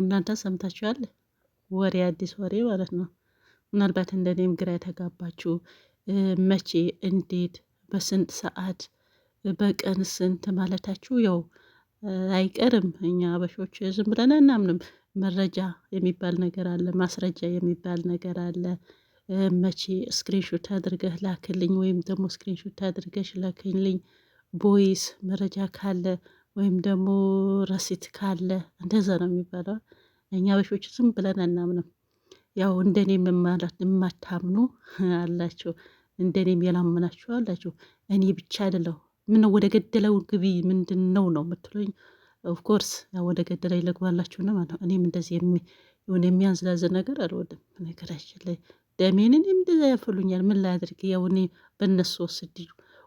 እናንተ ሰምታችኋል? ወሬ አዲስ ወሬ ማለት ነው። ምናልባት እንደኔም ግራ የተጋባችሁ መቼ፣ እንዴት፣ በስንት ሰዓት፣ በቀን ስንት ማለታችሁ ያው አይቀርም። እኛ አበሾች ዝም ብለን አናምንም። መረጃ የሚባል ነገር አለ፣ ማስረጃ የሚባል ነገር አለ። መቼ ስክሪንሾት አድርገህ ላክልኝ ወይም ደግሞ ስክሪንሾት አድርገሽ ላክልኝ፣ ቦይስ መረጃ ካለ ወይም ደግሞ ረሲት ካለ እንደዛ ነው የሚባለው። እኛ በሾች ዝም ብለን አናምንም። ያው እንደኔም ማለት የማታምኑ አላቸው፣ እንደኔም የላመናችሁ አላችሁ። እኔ ብቻ አይደለሁ። ምን ወደ ገደለው ግቢ ምንድን ነው የምትሉኝ? ኦፍኮርስ ወደ ገደለ ይለግባላችሁ ነው ማለት ነው። እኔም እንደዚህ የሆነ የሚያንዝላዝል ነገር አልወድም። ነገራችን ላይ ደሜን እኔም እንደዛ ያፈሉኛል። ምን ላድርግ? ያው እኔ በእነሱ ወስድ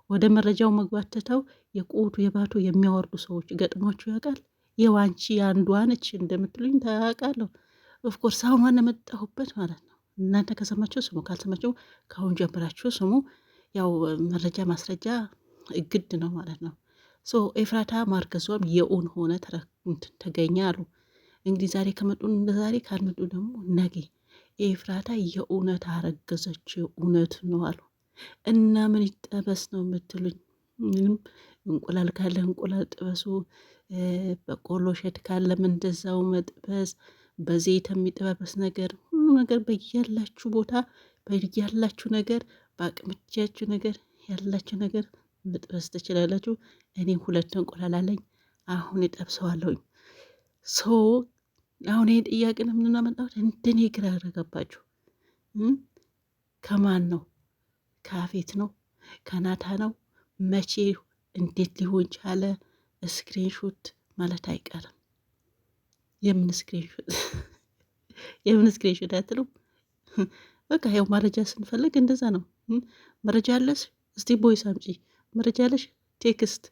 ወደ መረጃው መግባት ትተው የቆቱ የባቱ የሚያወርዱ ሰዎች ገጥሟችሁ ያውቃል? ይኸው አንቺ አንዷ ነች እንደምትሉኝ ታውቃለሁ። ኦፍኮርስ አሁን ዋና መጣሁበት ማለት ነው። እናንተ ከሰማችሁ ስሙ፣ ካልሰማችሁ ከአሁን ጀምራችሁ ስሙ። ያው መረጃ ማስረጃ ግድ ነው ማለት ነው። ሶ ኤፍራታ ማርገዟም የእውን ሆነ ተገኘ አሉ። እንግዲህ ዛሬ ከመጡ ዛሬ፣ ካልመጡ ደግሞ ነገ ኤፍራታ የእውነት አረገዘች፣ እውነት ነው አሉ። እና ምን ይጠበስ ነው የምትሉኝ? ምንም እንቁላል ካለ እንቁላል ጥበሱ፣ በቆሎ ሸት ካለም እንደዛው መጥበስ፣ በዘይት የሚጠባበስ ነገር ሁሉ ነገር በያላችሁ ቦታ በያላችሁ ነገር በአቅምቻችሁ ነገር ያላችሁ ነገር መጥበስ ትችላላችሁ። እኔ 2 እንቁላል አለኝ፣ አሁን እጠብሰዋለሁኝ። ሶ አሁን ይህን ጥያቄ ነው የምናመጣሁት። እንደኔ ግራ ያረገባችሁ ከማን ነው? ከአፌት ነው? ከናታ ነው? መቼ እንዴት ሊሆን ቻለ? ስክሪንሾት ማለት አይቀርም። የምን ስክሪንሾት የምን ስክሪንሾት አትሉም? በቃ ያው መረጃ ስንፈልግ እንደዛ ነው። መረጃ አለሽ? እስቲ ቦይስ አምጪ። መረጃ አለሽ? ቴክስት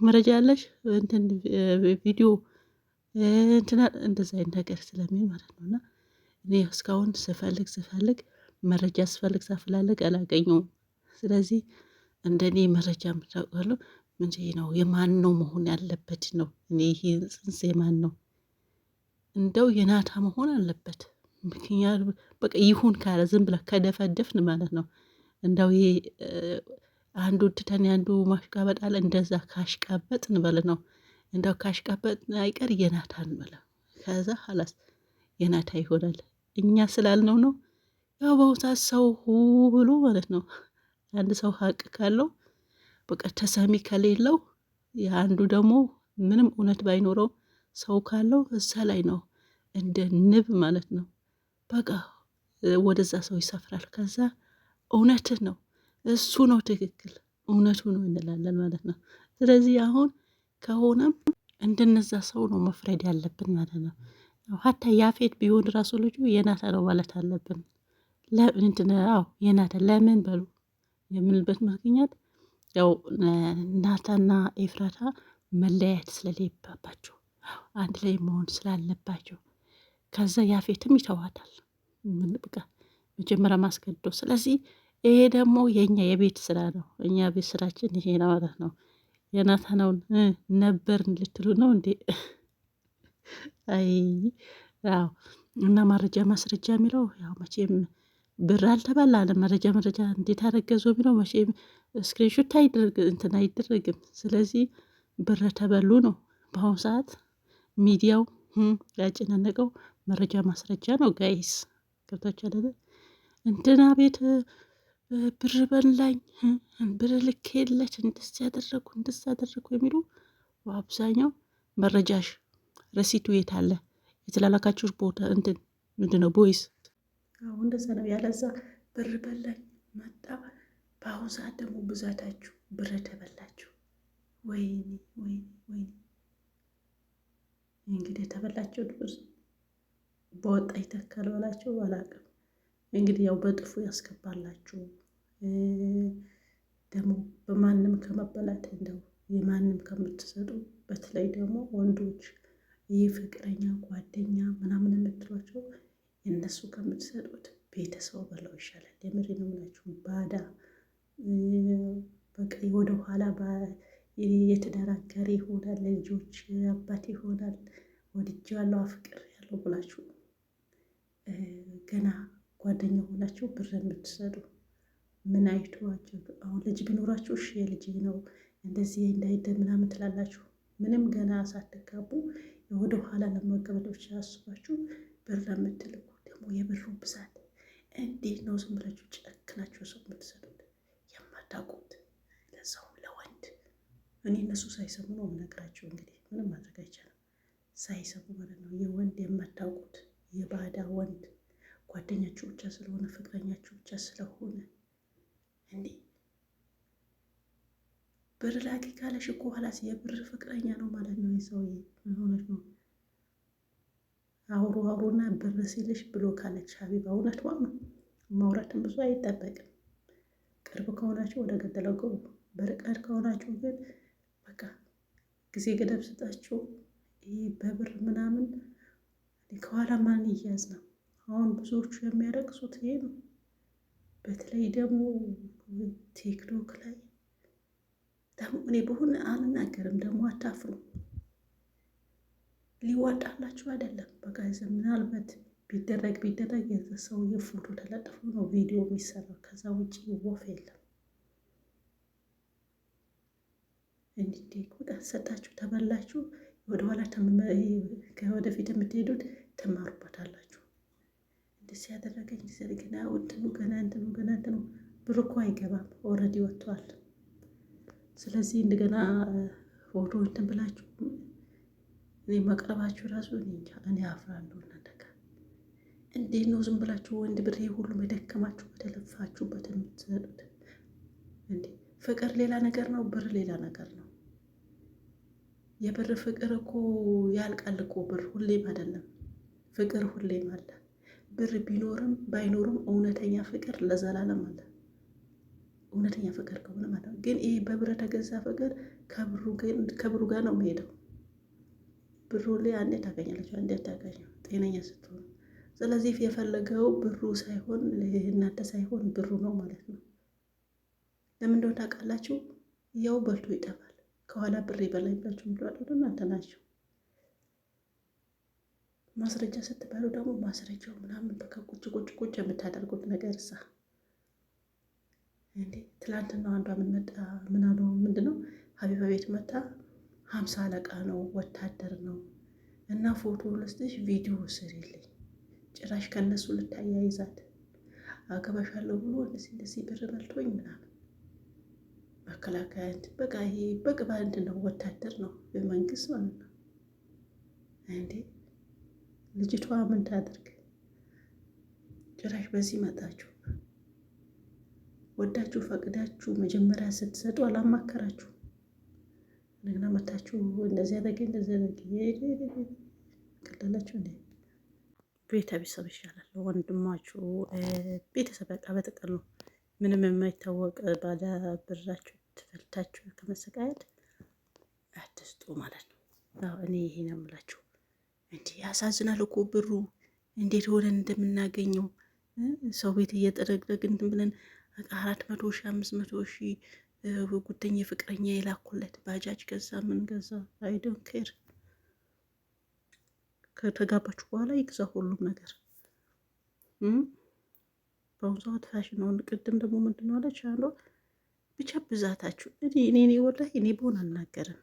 መረጃ አለሽ? እንትን ቪዲዮ እንትና እንደዛ አይነት ነገር ስለሚል ማለት ነው። እና እኔ እስካሁን ስፈልግ መረጃ ስፈልግ ሳፈላልግ አላገኘውም። ስለዚህ እንደኔ መረጃ ምታውቃለሁ እንጂ ነው የማን ነው መሆን ያለበት ነው። እኔ ይሄ ጽንስ የማን ነው? እንደው የናታ መሆን አለበት። ምክንያት በቃ ይሁን ካለ ዝም ብለ ከደፈደፍን ማለት ነው። እንደው ይሄ አንዱ ትተን አንዱ ማሽቃበጥ አለ። እንደዛ ካሽቃበጥን በለ ነው። እንደው ካሽቃበጥ አይቀር የናታን በለ። ከዛ ሀላስ የናታ ይሆናል። እኛ ስላልነው ነው። ያው በውሳት ሰው ብሎ ማለት ነው። አንድ ሰው ሀቅ ካለው በቃ ተሰሚ ከሌለው፣ የአንዱ ደግሞ ምንም እውነት ባይኖረው ሰው ካለው እዛ ላይ ነው እንደ ንብ ማለት ነው። በቃ ወደዛ ሰው ይሰፍራል። ከዛ እውነትህ ነው እሱ ነው ትክክል እውነቱ ነው እንላለን ማለት ነው። ስለዚህ አሁን ከሆነም እንደነዛ ሰው ነው መፍረድ ያለብን ማለት ነው። ሀታ ያፌት ቢሆን ራሱ ልጁ የናታ ነው ማለት አለብን። የናታ ለምን በሉ የምንልበት ምክንያት ያው ናታና ኤፍራታ መለያየት ስለሌባባቸው አንድ ላይ መሆን ስላለባቸው፣ ከዛ ያፌትም ይተዋታል በቃ መጀመሪያ ማስገድዶ። ስለዚህ ይሄ ደግሞ የኛ የቤት ስራ ነው። እኛ ቤት ስራችን ይሄ ነው ማለት ነው። የናታናውን ነበር ልትሉ ነው እንዴ? አይ ያው እና መረጃ ማስረጃ የሚለው ያው መቼም ብር አልተባላለ። መረጃ እንዴት አረገዙ የሚለው መቼም ስክሪንሾት አይደረግም። ስለዚህ ብር ተበሉ ነው በአሁኑ ሰዓት ሚዲያው ያጨናነቀው መረጃ ማስረጃ ነው። ጋይስ ገብታችሁ አይደለ? እንትና ቤት ብር በላኝ፣ ብር ልኬለት እንደዚህ ያደረጉ የሚሉ በአብዛኛው መረጃሽ ረሲቱ የት አለ? የተላላካችሁ ቦታ እንትን ምንድነው ቦይስ? አሁን እንደዛ ነው። ያለዛ ብር በላኝ መጣ። በአሁኑ ሰዓት ደግሞ ብዛታችሁ ብር ተበላችሁ። ወይኔ እንግዲህ የተበላቸው ብር በወጣ ይተካል በላቸው አላውቅም። እንግዲህ ያው በጥፉ ያስገባላችሁ። ደግሞ በማንም ከመበላት እንደው የማንም ከምትሰጡ፣ በተለይ ደግሞ ወንዶች ይህ ፍቅረኛ ጓደኛ ምናምን የምትሏቸው የእነሱ ከምትሰጡት ቤተሰብ በላው ይሻላል። የምሬ ነው የምላችሁ። ባዳ በቃ ወደ ኋላ የትዳር አጋር ይሆናል፣ ልጆች አባት ይሆናል፣ ወድጄ ያለው አፍቅር ያለው ብላችሁ ገና ጓደኛ ሆናችሁ ብር የምትሰጡ ምን አይተዋችሁ? አሁን ልጅ ቢኖራችሁ እሺ የልጅ ነው እንደዚህ እንዳይደ ምናምን ትላላችሁ። ምንም ገና ሳትጋቡ ወደ ኋላ ለመቀበል ብቻ አስባችሁ ብር ለምትልኩ ደግሞ የብሩ ብዛት እንዴት ነው ዝም ብላችሁ ጨክናችሁ ሰው የምትሰጡት የማታውቁት? ለዛውም ለወንድ። እኔ እነሱ ሳይሰሙ ነው የምነግራቸው። እንግዲህ ምንም ማድረግ አይቻልም። ሳይሰሙ ማለት ነው። የወንድ የማታውቁት የባዳ ወንድ ጓደኛችሁ ብቻ ስለሆነ ፍቅረኛችሁ ብቻ ስለሆነ እንዴ ብር ላኪ ካለሽ እኮ ኋላስ የብር ፍቅረኛ ነው ማለት ነው። የሰውዬ ምን ሆነሽ ነው? አውሩና ብር ሲልሽ ብሎ ካለች ሀቢባ እውነቷ ነው። ማውራትን ብዙ አይጠበቅም። ቅርብ ከሆናችሁ ወደ ገደለው ግቡ። በርቀት ከሆናችሁ ግን በቃ ጊዜ ገደብ ስጣችሁ። ይህ በብር ምናምን ከኋላ ማን ይያዝ ነው? አሁን ብዙዎቹ የሚያለቅሱት ይሄ ነው። በተለይ ደግሞ ቲክቶክ ላይ ደግሞ እኔ በሆነ አልናገርም፣ ደግሞ አታፍሩ። ሊዋጣላችሁ አይደለም። በቃ ምናልባት ቢደረግ የዛ ሰውዬ ፎቶ ተለጥፎ ነው ቪዲዮ የሚሰራው። ከዛ ውጭ ወፍ የለም። እንዲህ በቃ ሰጣችሁ ተበላችሁ። ወደኋላ ከወደፊት የምትሄዱት ትማሩበታላችሁ። እንደዚህ ያደረገኝ ገና እንትኑ ብር እኮ አይገባም፣ ኦልሬዲ ወጥቷል። ስለዚህ እንደገና ፎቶ እንትን ብላችሁ እኔ መቅረባችሁ ራሱ እንጃ፣ እኔ አፍራለሁ። እናንተ ጋር እንዴት ነው ዝም ብላችሁ ወንድ ብር ሁሉ የደከማችሁ በተለፋችሁበት የምትሰጡት? እንዴ ፍቅር ሌላ ነገር ነው፣ ብር ሌላ ነገር ነው። የብር ፍቅር እኮ ያልቃል እኮ። ብር ሁሌም አይደለም፣ ፍቅር ሁሌም አለ። ብር ቢኖርም ባይኖርም እውነተኛ ፍቅር ለዘላለም አለ። እውነተኛ ፍቅር ከሆነ ማለት ነው። ግን ይሄ በብር ተገዛ ፍቅር ከብሩ ጋር ነው የሚሄደው። ብሩ ላይ አንዴ ታገኛለች፣ አንዴ ታገኘው ጤነኛ ስትሆኑ። ስለዚህ የፈለገው ብሩ ሳይሆን እናንተ ሳይሆን ብሩ ነው ማለት ነው። ለምን እንደሆነ ታውቃላችሁ? ያው በልቶ ይጠፋል። ከኋላ ብር ይበላኝ ብላችሁ ምትዋደዱ እናንተ ናችሁ። ማስረጃ ስትባሉ ደግሞ ማስረጃው ምናምን በቃ ቁጭ የምታደርጉት ነገር እሳ እንዴ ትላንትና አንዷ ምንድነው ሀቢባ ቤት መጣ። 50 አለቃ ነው ወታደር ነው እና ፎቶ ልስጥሽ ቪዲዮ ስሪልኝ። ጭራሽ ከነሱ ልታያይዛት አገባሻለሁ ብሎ እንደዚህ ብር በልቶኝ ምናምን መከላከያ በቃ ይሄ በቅባ ነው ወታደር ነው የመንግስት ማለት ነው። እንዴ ልጅቷ ምን ታደርግ? ጭራሽ በዚህ መጣችሁ። ወዳችሁ ፈቅዳችሁ መጀመሪያ ስትሰጡ አላማከራችሁ። እንደገና መታችሁ እንደዚህ ቀለላችሁ። እንዴ ቤተሰብ ይሻላል። ወንድማችሁ ቤተሰብ በቃ በጥቅል ነው። ምንም የማይታወቅ ባለ ብራችሁ ትፈልታችሁ ከመሰቃየት አትስጡ ማለት ነው። እኔ ይሄ ነው የምላችሁ። እንዲህ ያሳዝናል እኮ ብሩ እንዴት ሆነን እንደምናገኘው ሰው ቤት እየጠረግረግን ብለን 400 ሺህ 500 ሺህ ጉደኛ ፍቅረኛ የላኩለት ባጃጅ ገዛ፣ ምን ገዛ፣ አይዶን ኬር። ከተጋባችሁ በኋላ ይግዛ ሁሉም ነገር። በአሁኑ ሰዓት ፋሽን ነው። ቅድም ደግሞ ምንድን ነው አለች አንዷ፣ ብቻ ብዛታችሁ እኔ ወላሂ እኔ በሆን አልናገርም።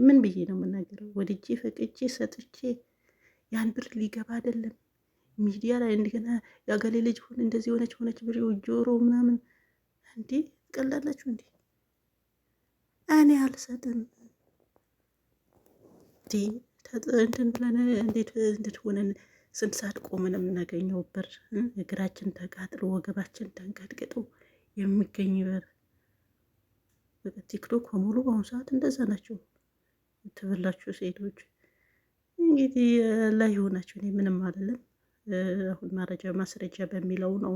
ምን ብዬ ነው የምናገረው? ወድጄ ፈቅጄ ሰጥቼ ያን ብር ሊገባ አይደለም ሚዲያ ላይ እንደገና የአገሌ ልጅ ሆነ እንደዚህ ሆነች ብር ጆሮ ምናምን እንዴ ትቀላላችሁ እንዴ? እኔ አልሰጥም እንትን ብለን እንዴት ሆነን ስንት ሰዓት ቆመን የምናገኘው ብር እግራችን ተቃጥሎ ወገባችን ተንቀጥቅጦ የሚገኝ ብር። ቲክቶክ በሙሉ በአሁኑ ሰዓት እንደዛ ናቸው። ትብላችሁ ሴቶች እንግዲህ ላይ ሆናችሁ እኔ ምንም አይደለም። አሁን ማስረጃ በሚለው ነው።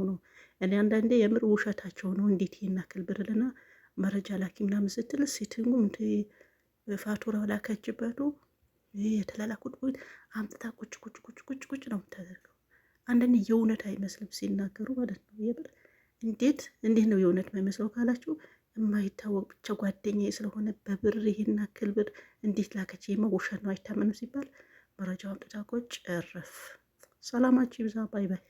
እኔ አንዳንዴ የምር ውሸታቸው ነው። እንዴት ይሄን ያክል ብርልና መረጃ ላኪ ምናምን ስትል ሴትንጉም ፋቱራ ላከችበቱ የተላላኩት አምጥታ ቁጭ ነው የምታደርገው። አንዳንዴ የእውነት አይመስልም ሲናገሩ ማለት ነው። የብር እንዴት ነው የእውነት የማይመስለው ካላችሁ የማይታወቅ ብቻ ጓደኛዬ ስለሆነ በብር ይሄን ያክል ብር እንዴት ላከች? ውሸት ነው አይታመንም ሲባል መረጃ አውጥታ እኮ ጭርፍ። ሰላማችሁ ይብዛ። ባይ ባይ።